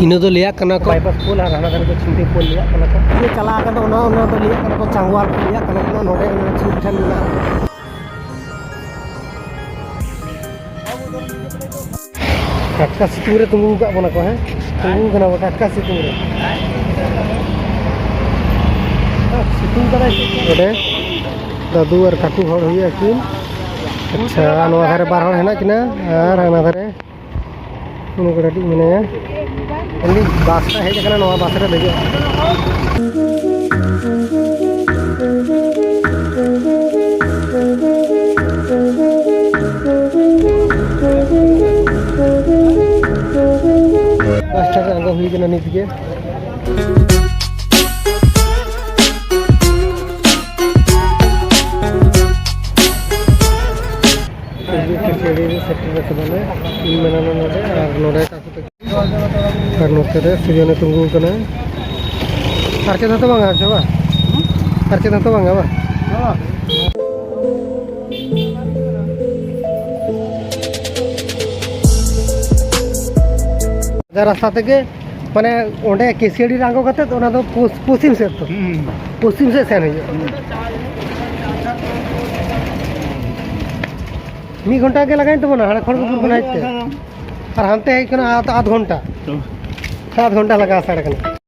इन लिया को बाईपास पुल और हाना को छिंटी पुल लिया ये चला लिया को चांगवाल पुल लिया नोडे छूट ठन टटका सितुंग रे तुंगू का बना को है तुंगू कना टटका सितुंग रे सितुंग करा ओडे दादू और काकू हड़ हुई आकिन अच्छा नवा धारे बार हड़ हेना किना और हाना धारे उन को डटी मने ओनली बासटा हेज कना नवा बासरे देगे बासटा रे आंगा हुई कना नित के सेक्टर रखबाले इन मेना नोडे और नोडे काकू तक और नोते रे सिजने तुंगू कना खर्चे तो बांगा छबा खर्चे तो बांगा बा रास्ता तक माने ओंडे केसियाडी रांगो कते तो ओना दो पश्चिम से तो पश्चिम से सेन मी घंटा के लगाई तो बना हड़ा खड़गपुर बनाइते और हमते है कना आध घंटा 7 घंटा लगा सड़क